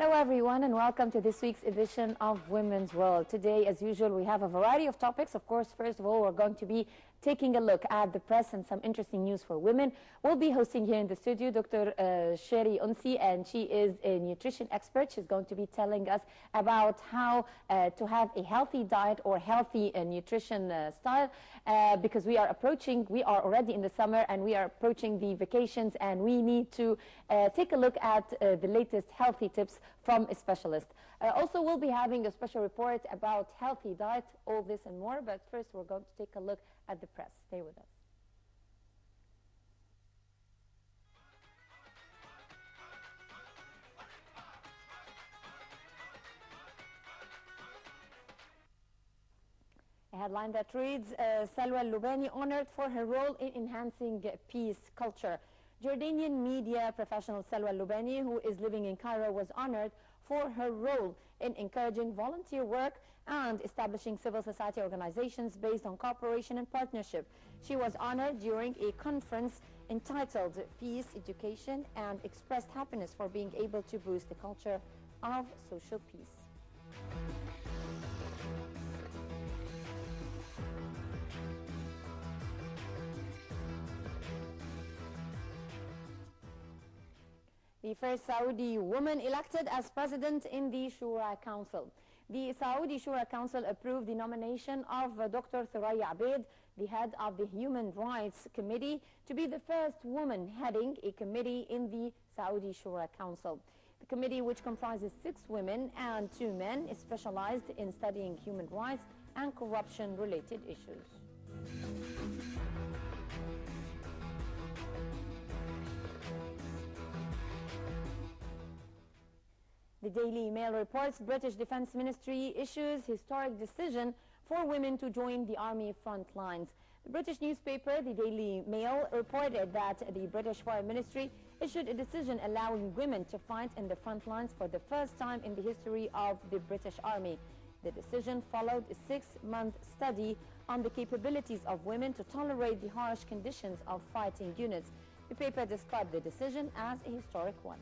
Hello everyone and welcome to this week's edition of Women's World. Today, as usual, we have a variety of topics. Of course, first of all, we're going to be taking a look at the press and some interesting news for women. We'll be hosting here in the studio Dr. Shery Onsy, and she is a nutrition expert. She's going to be telling us about how to have a healthy diet or healthy nutrition style because we are already in the summer and we are approaching the vacations, and we need to take a look at the latest healthy tips from a specialist. Also, we'll be having a special report about healthy diet, all this and more, but first we're going to take a look at the press. Stay with us. A headline that reads, Salwa Lubani honored for her role in enhancing peace culture. Jordanian media professional Salwa Lubani, who is living in Cairo, was honored for her role in encouraging volunteer work and establishing civil society organizations based on cooperation and partnership. She was honored during a conference entitled Peace, Education, and expressed happiness for being able to boost the culture of social peace. The first Saudi woman elected as president in the Shura Council. The Saudi Shura Council approved the nomination of Dr. Thuraya Abeid, the head of the Human Rights Committee, to be the first woman heading a committee in the Saudi Shura Council. The committee, which comprises 6 women and 2 men, is specialized in studying human rights and corruption-related issues. The Daily Mail reports British Defence Ministry issues historic decision for women to join the army front lines. The British newspaper, the Daily Mail, reported that the British Foreign Ministry issued a decision allowing women to fight in the front lines for the first time in the history of the British Army. The decision followed a 6-month study on the capabilities of women to tolerate the harsh conditions of fighting units. The paper described the decision as a historic one.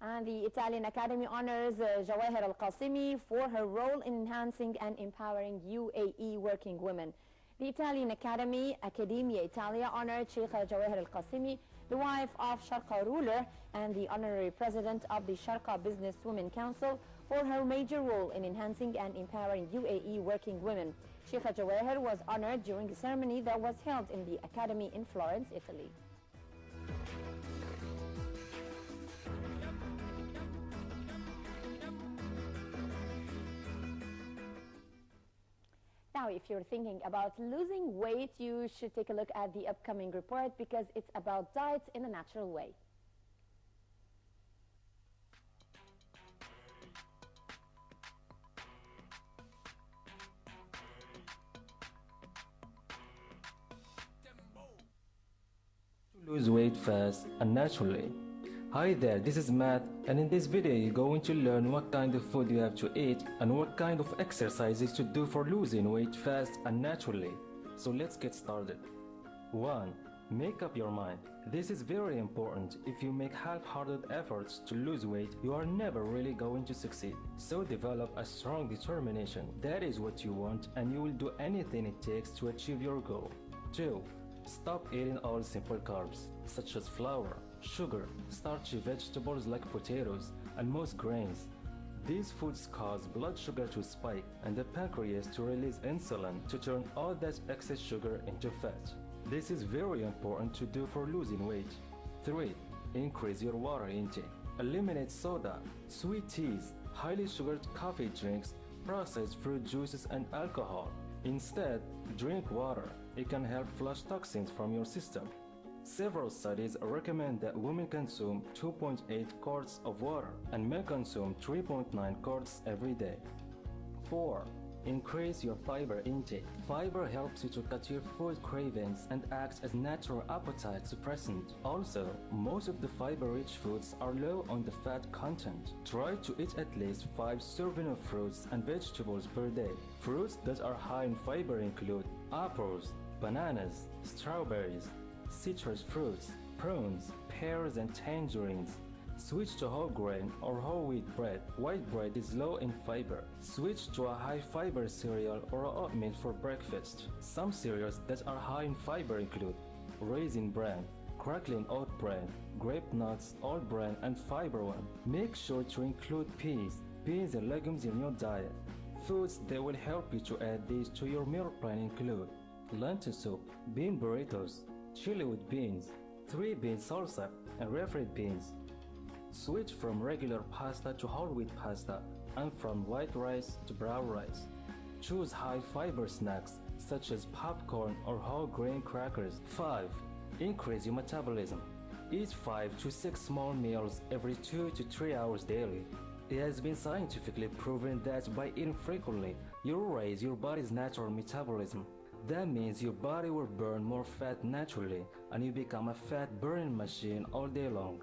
And the Italian Academy honors Jawahir Al-Qasimi for her role in enhancing and empowering UAE working women. The Italian Academy, Accademia Italia, honored Sheikha Jawahir Al-Qasimi, the wife of Sharqa ruler and the honorary president of the Sharqa Business Women Council, for her major role in enhancing and empowering UAE working women. Sheikha Jawahir was honored during a ceremony that was held in the Academy in Florence, Italy. Now, if you're thinking about losing weight, you should take a look at the upcoming report because it's about diet in a natural way. To lose weight fast and naturally. Hi there, this is Matt, and in this video you're going to learn what kind of food you have to eat and what kind of exercises to do for losing weight fast and naturally. So let's get started. 1. Make up your mind. This is very important. If you make half-hearted efforts to lose weight, you are never really going to succeed. So develop a strong determination. That is what you want, and you will do anything it takes to achieve your goal. 2. Stop eating all simple carbs, such as flour, sugar, starchy vegetables like potatoes, and most grains. These foods cause blood sugar to spike and the pancreas to release insulin to turn all that excess sugar into fat. This is very important to do for losing weight. 3. Increase your water intake. Eliminate soda, sweet teas, highly sugared coffee drinks, processed fruit juices, and alcohol. Instead, drink water. It can help flush toxins from your system. Several studies recommend that women consume 2.8 quarts of water and men consume 3.9 quarts every day. 4. Increase your fiber intake. Fiber helps you to cut your food cravings and acts as natural appetite suppressant. Also, most of the fiber-rich foods are low on the fat content. Try to eat at least 5 servings of fruits and vegetables per day. Fruits that are high in fiber include apples, bananas, strawberries, citrus fruits, prunes, pears, and tangerines. Switch to whole grain or whole wheat bread. White bread is low in fiber. Switch to a high fiber cereal or oatmeal for breakfast. Some cereals that are high in fiber include raisin bran, crackling oat bran, grape nuts, oat bran, and fiber one. Make sure to include peas, beans, and legumes in your diet. Foods that will help you to add these to your meal plan include lentil soup, bean burritos, chili with beans, 3-bean salsa, and refried beans. Switch from regular pasta to whole wheat pasta and from white rice to brown rice. Choose high fiber snacks such as popcorn or whole grain crackers. 5. Increase your metabolism. Eat 5 to 6 small meals every 2 to 3 hours daily. It has been scientifically proven that by eating frequently, you raise your body's natural metabolism. That means your body will burn more fat naturally and you become a fat burning machine all day long.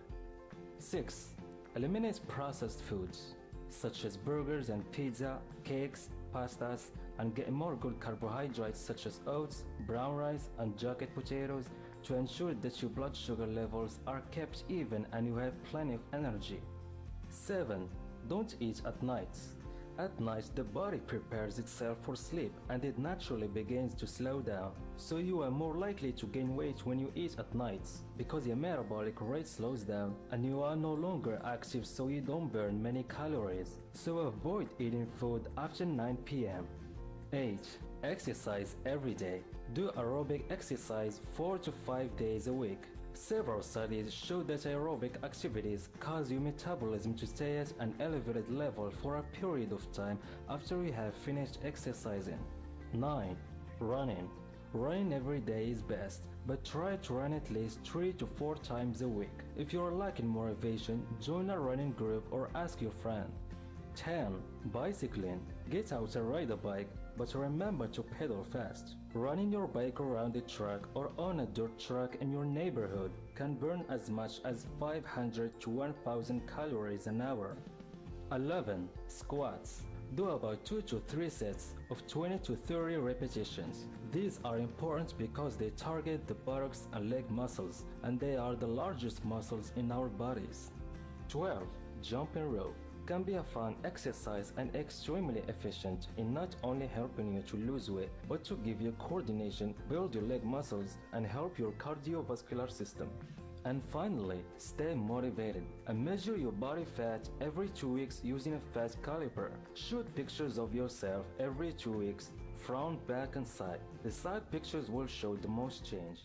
6. Eliminate processed foods such as burgers and pizza, cakes, pastas, and get more good carbohydrates such as oats, brown rice, and jacket potatoes to ensure that your blood sugar levels are kept even and you have plenty of energy. 7. Don't eat at night. At night, the body prepares itself for sleep and it naturally begins to slow down. So you are more likely to gain weight when you eat at night because your metabolic rate slows down and you are no longer active, so you don't burn many calories. So avoid eating food after 9 p.m. 8. Exercise every day. Do aerobic exercise 4 to 5 days a week. Several studies show that aerobic activities cause your metabolism to stay at an elevated level for a period of time after you have finished exercising. 9. Running. Running every day is best, but try to run at least 3 to 4 times a week. If you are lacking motivation, join a running group or ask your friend. 10. Bicycling. Get out and ride a bike, but remember to pedal fast. Running your bike around a track or on a dirt track in your neighborhood can burn as much as 500 to 1000 calories an hour. 11. Squats. Do about 2 to 3 sets of 20 to 30 repetitions. These are important because they target the buttocks and leg muscles, and they are the largest muscles in our bodies. 12. Jumping rope. Can be a fun exercise and extremely efficient in not only helping you to lose weight, but to give you coordination, build your leg muscles, and help your cardiovascular system. And finally, stay motivated and measure your body fat every 2 weeks using a fat caliper. Shoot pictures of yourself every 2 weeks, front, back, and side. The side pictures will show the most change.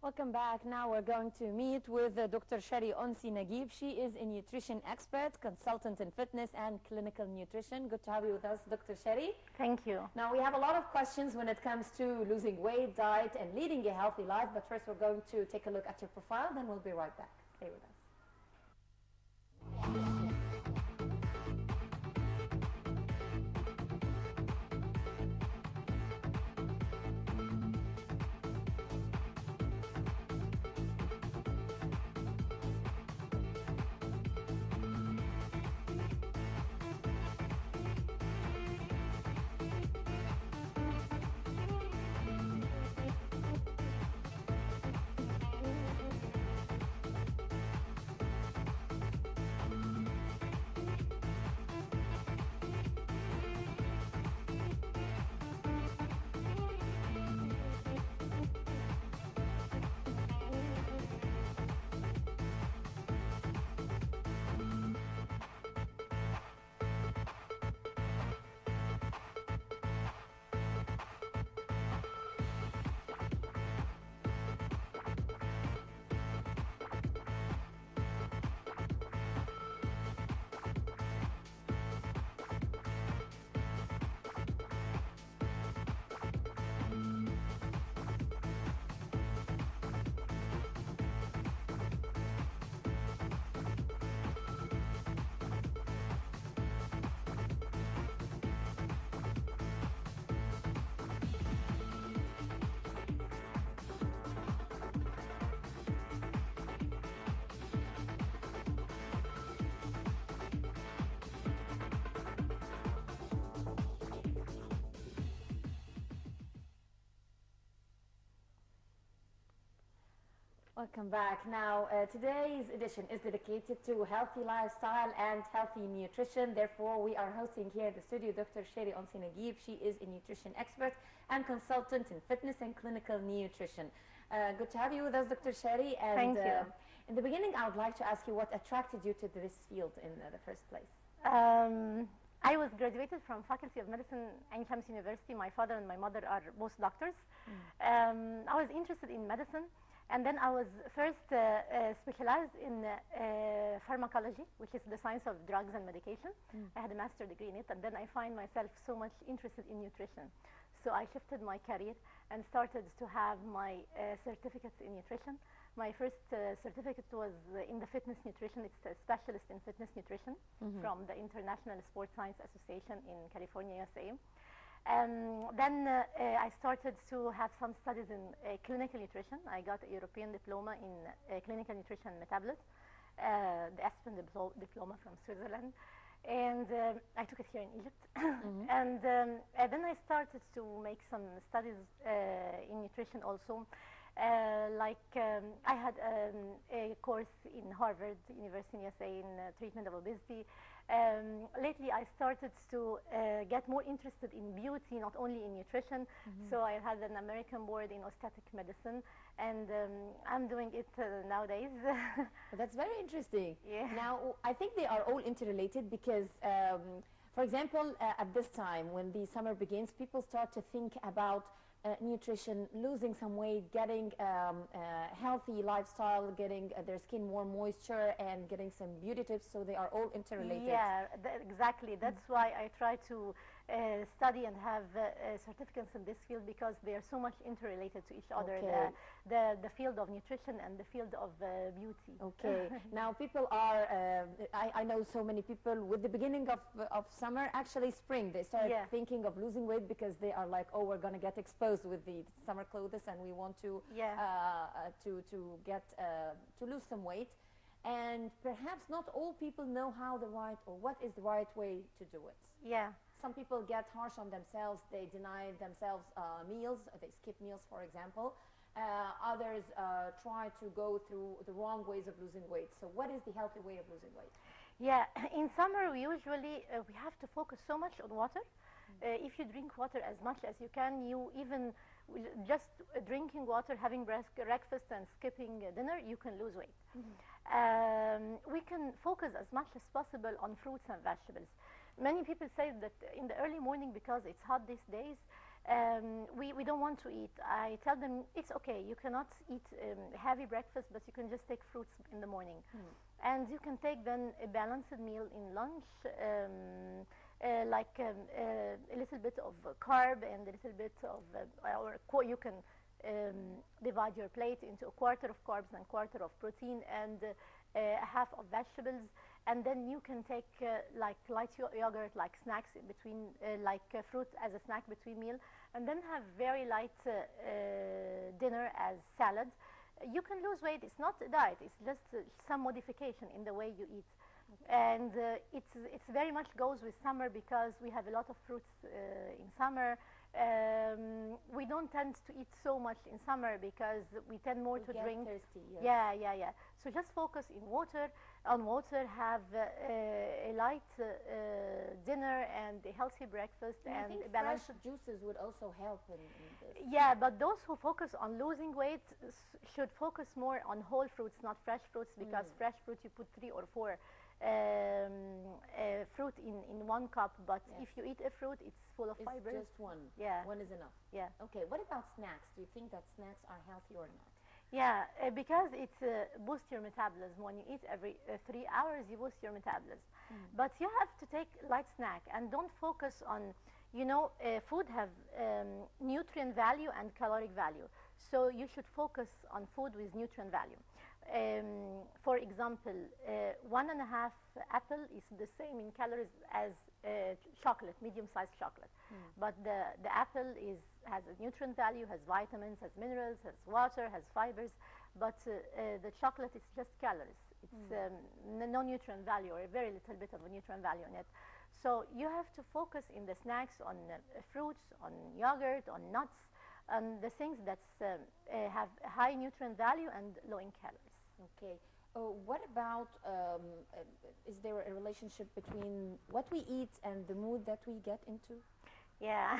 Welcome back. Now we're going to meet with Dr. Shery Onsy Naguib. She is a nutrition expert, consultant in fitness and clinical nutrition. Good to have you with us, Dr. Shery. Thank you. Now we have a lot of questions when it comes to losing weight, diet, and leading a healthy life. But first we're going to take a look at your profile, then we'll be right back. Stay with us. Welcome back. Now, today's edition is dedicated to healthy lifestyle and healthy nutrition. Therefore, we are hosting here in the studio Dr. Shery Onsy Naguib. She is a nutrition expert and consultant in fitness and clinical nutrition. Good to have you with us, Dr. Shery. And Thank you. in the beginning, I would like to ask you what attracted you to this field in the first place. I was graduated from Faculty of Medicine, Ain Shams University. My father and my mother are both doctors. I was interested in medicine. And then I was first specialized in pharmacology, which is the science of drugs and medication. I had a master's degree in it, and then I find myself so much interested in nutrition. So I shifted my career and started to have my certificates in nutrition. My first certificate was in the fitness nutrition. It's a specialist in fitness nutrition from the International Sports Science Association in California, USA. Then I started to have some studies in clinical nutrition. I got a European diploma in clinical nutrition and metabolism, the Aspen diploma from Switzerland. And I took it here in Egypt. And then I started to make some studies in nutrition also. I had a course in Harvard University in USA in treatment of obesity. Lately, I started to get more interested in beauty, not only in nutrition. So I had an American board in aesthetic medicine, and I'm doing it nowadays. That's very interesting. Yeah. Now, I think they are all interrelated because, for example, at this time when the summer begins, people start to think about nutrition, losing some weight, getting a healthy lifestyle, getting their skin more moisture, and getting some beauty tips, so they are all interrelated. Yeah, exactly. That's why I try to study and have certificates in this field, because they are so much interrelated to each other, Okay. the field of nutrition and the field of beauty. Okay. Now, people are, I know so many people with the beginning of summer, actually spring, they start thinking of losing weight because they are like, oh, we're going to get exposed with the summer clothes and we want to to lose some weight. And perhaps not all people know how the right or what is the right way to do it. Yeah. Some people get harsh on themselves. They deny themselves meals. They skip meals, for example. Others try to go through the wrong ways of losing weight. So what is the healthy way of losing weight? Yeah, in summer we usually we have to focus so much on water. If you drink water as much as you can, you even just drinking water, having breakfast and skipping dinner, you can lose weight. We can focus as much as possible on fruits and vegetables. Many people say that in the early morning, because it's hot these days, we don't want to eat. I tell them it's okay. You cannot eat heavy breakfast, but you can just take fruits in the morning. And you can take then a balanced meal in lunch, like a little bit of carb and a little bit of, you can divide your plate into a quarter of carbs and quarter of protein and half of vegetables. And then you can take like light yogurt, like snacks in between, fruit as a snack between meal, and then have very light dinner as salad. You can lose weight. It's not a diet. It's just some modification in the way you eat. And it's very much goes with summer, because we have a lot of fruits in summer. We don't tend to eat so much in summer because we tend more to drink. Thirsty, yes. Yeah. So just focus in water. On water, have a light dinner and a healthy breakfast, and and I think balanced fresh juices would also help in this. Yeah, but those who focus on losing weight should focus more on whole fruits, not fresh fruits, because fresh fruit you put 3 or 4 fruit in 1 cup, but if you eat a fruit, it's full of fibers. Just one. Yeah. One is enough. Yeah. Okay, what about snacks? Do you think that snacks are healthy or not? Yeah, because it boosts your metabolism. When you eat every 3 hours, you boost your metabolism. But you have to take light snack and don't focus on, food have nutrient value and caloric value. So you should focus on food with nutrient value. For example, 1.5 apple is the same in calories as chocolate, medium-sized chocolate. But the apple has a nutrient value, has vitamins, has minerals, has water, has fibers. But the chocolate is just calories. It's no nutrient value, or a very little bit of a nutrient value in it. So you have to focus in the snacks on fruits, on yogurt, on nuts, on the things that have high nutrient value and low in calories. Okay. What about, is there a relationship between what we eat and the mood that we get into? Yeah.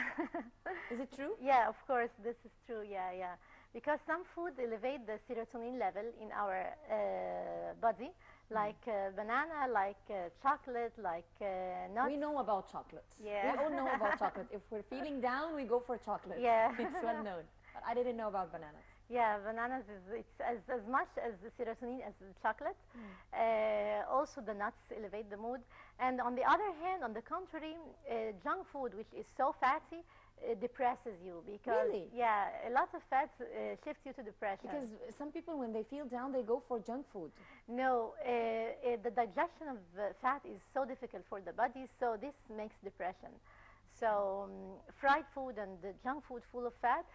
Is it true? Yeah, of course, this is true. Yeah, yeah. Because some foods elevate the serotonin level in our body, like banana, like chocolate, like nuts. We know about chocolates. Yeah. We all know about chocolate. If we're feeling down, we go for chocolate. Yeah. It's well known. But I didn't know about bananas. Yeah, bananas it's as much as the serotonin as the chocolate. Also, the nuts elevate the mood. And on the other hand, on the contrary, junk food, which is so fatty, depresses you because Really? yeah, a lot of fat shifts you to depression. Because some people, when they feel down, they go for junk food. No, the digestion of fat is so difficult for the body, so this makes depression. So fried food and the junk food full of fat,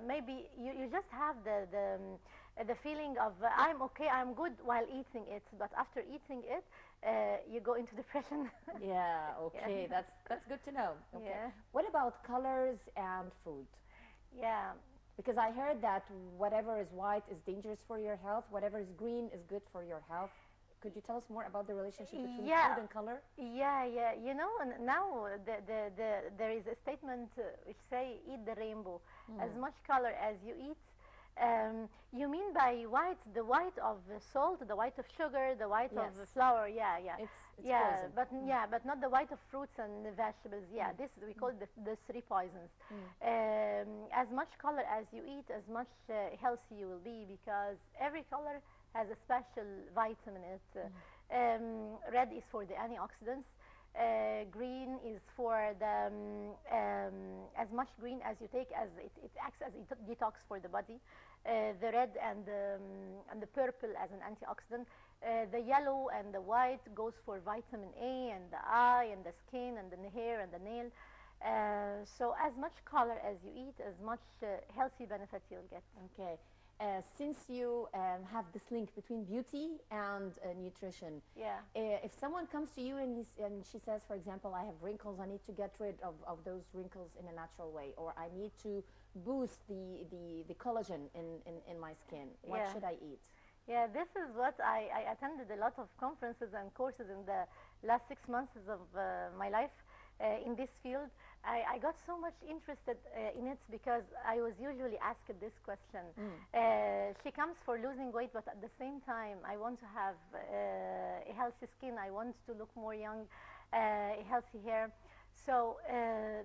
maybe you just have the feeling of I'm okay, I'm good while eating it, but after eating it, you go into depression. Yeah, okay, Yeah. that's good to know. Okay. Yeah. What about colors and food? Yeah. Because I heard that whatever is white is dangerous for your health, whatever is green is good for your health. Could you tell us more about the relationship between Yeah. food and color? Yeah, yeah. You know, now there is a statement which say eat the rainbow. As much color as you eat. You mean by white, the white of salt, the white of sugar, the white of Yes. flour? Yeah, yeah. It's yeah, poison. but yeah, but not the white of fruits and vegetables. Yeah, this we call the three poisons. As much color as you eat, as much healthy you will be, because every color has a special vitamin in it. Red is for the antioxidants. Green is for the as much green as you take, as it acts as a detox for the body. The red and the purple as an antioxidant. The yellow and the white goes for vitamin A and the eye and the skin and the hair and the nail. So as much color as you eat, as much healthy benefit you'll get. Okay. Since you have this link between beauty and nutrition, Yeah. If someone comes to you and she says, for example, I have wrinkles, I need to get rid of those wrinkles in a natural way, or I need to boost the collagen in my skin, what Yeah. should I eat? Yeah, this is what I attended a lot of conferences and courses in the last 6 months of my life in this field. I got so much interested in it because I was usually asked this question. She comes for losing weight, but at the same time, I want to have a healthy skin. I want to look more young, healthy hair. So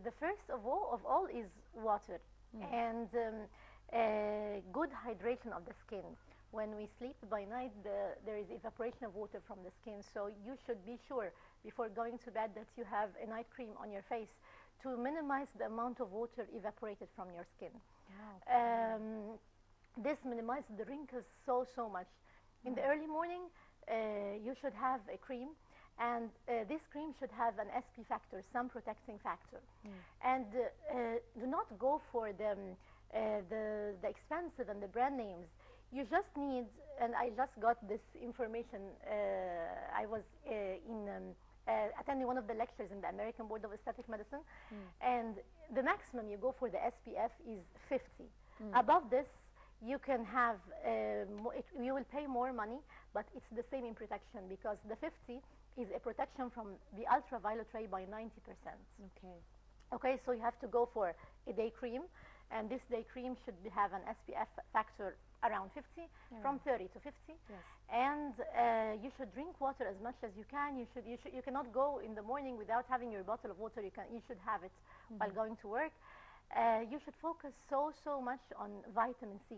the first of all is water and good hydration of the skin. When we sleep by night, there is evaporation of water from the skin. So you should be sure before going to bed that you have a night cream on your face to minimize the amount of water evaporated from your skin. This minimizes the wrinkles so much. In the early morning, you should have a cream, and this cream should have an SP factor, sun protecting factor. And do not go for the expensive and the brand names. You just need, and I just got this information. I was attending one of the lectures in the American Board of Aesthetic Medicine, and the maximum you go for the SPF is 50. Above this, you can have, you will pay more money, but it's the same in protection, because the 50 is a protection from the ultraviolet ray by 90%. Okay. Okay, so you have to go for a day cream, and this day cream should have an SPF factor around 50, from 30 to 50. Yes. And you should drink water as much as you can. You cannot go in the morning without having your bottle of water. You should have it while going to work. You should focus so much on vitamin C,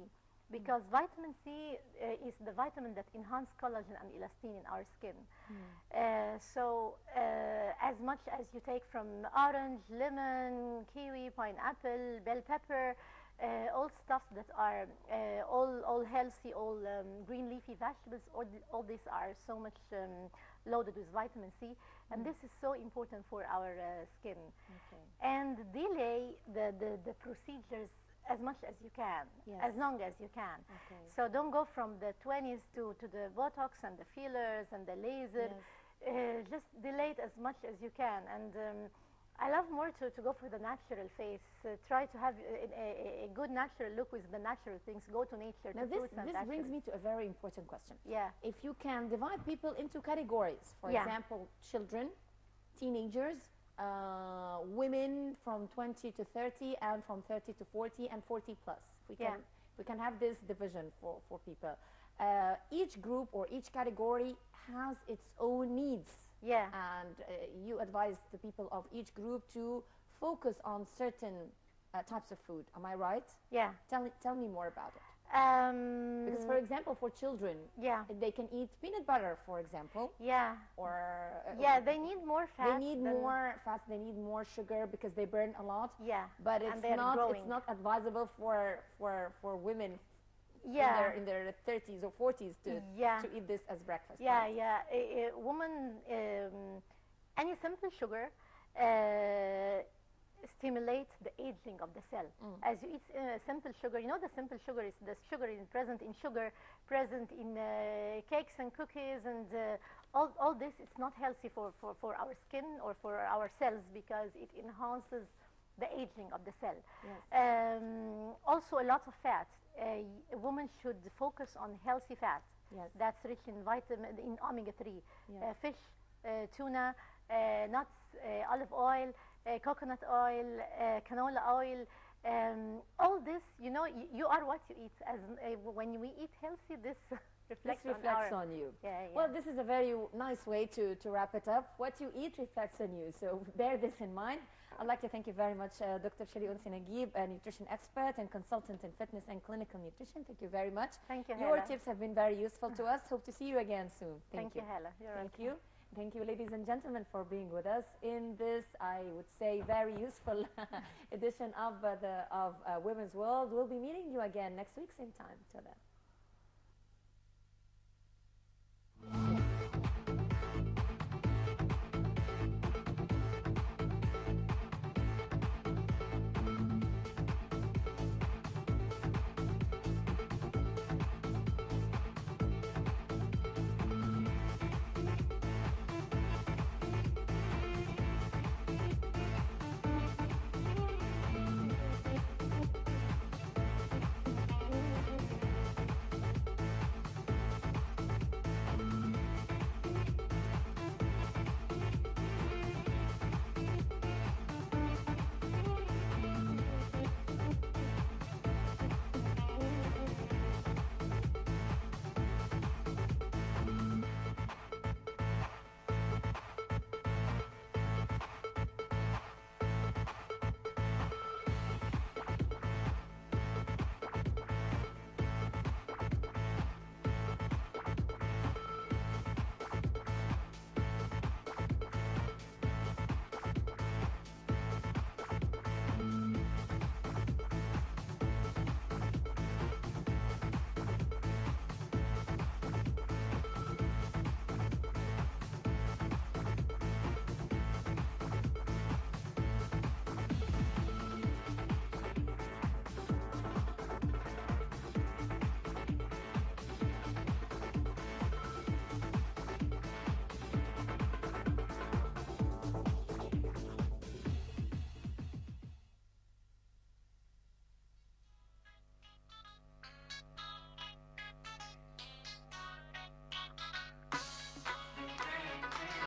because vitamin C is the vitamin that enhances collagen and elastin in our skin. So as much as you take from orange, lemon, kiwi, pineapple, bell pepper, all stuff that are all healthy, all green leafy vegetables, all these are so much loaded with vitamin C, and this is so important for our skin. Okay. And delay the procedures as much as you can, as long as you can. Okay. So don't go from the 20s to the Botox and the fillers and the laser. Just delay it as much as you can. And I love more to go for the natural face. Try to have a good natural look with the natural things. Go to nature. Now, to this fruits and brings vegetables. me to a very important question. Yeah. If you can divide people into categories, for Yeah. example, children, teenagers, women from 20 to 30, and from 30 to 40, and 40 plus. Yeah. We can have this division for people. Each group or each category has its own needs. Yeah. And you advise the people of each group to focus on certain types of food. Am I right? Yeah. Tell me more about it. Because, for example, for children, yeah. they can eat peanut butter, for example. Yeah. Or yeah, they need more fat. They need more fat. They need more sugar because they burn a lot. Yeah. But and it's not advisable for women. Yeah. In their 30s or 40s to eat this as breakfast. Yeah, right? yeah. A woman, any simple sugar stimulates the aging of the cell. As you eat simple sugar, you know the simple sugar is the sugar is present in sugar, present in cakes and cookies, and all this. It's not healthy for our skin or for our cells because it enhances the aging of the cell. Yes. Also, a lot of fat. A woman should focus on healthy fat. Yes. That's rich in vitamin, in omega-3. Yes. Fish, tuna, nuts, olive oil, coconut oil, canola oil. All this, you know, you are what you eat. As when we eat healthy, this reflects on you. Yeah, yeah. Well, this is a very nice way to wrap it up. What you eat reflects on you, so bear this in mind. I'd like to thank you very much, Dr. Shery Onsy Naguib, a nutrition expert and consultant in fitness and clinical nutrition. Thank you very much. Thank you, Your Hala. tips have been very useful to us. Hope to see you again soon. Thank you, Hala. Thank you. Thank you, ladies and gentlemen, for being with us in this, I would say, very useful edition of Women's World. We'll be meeting you again next week, same time. Till then.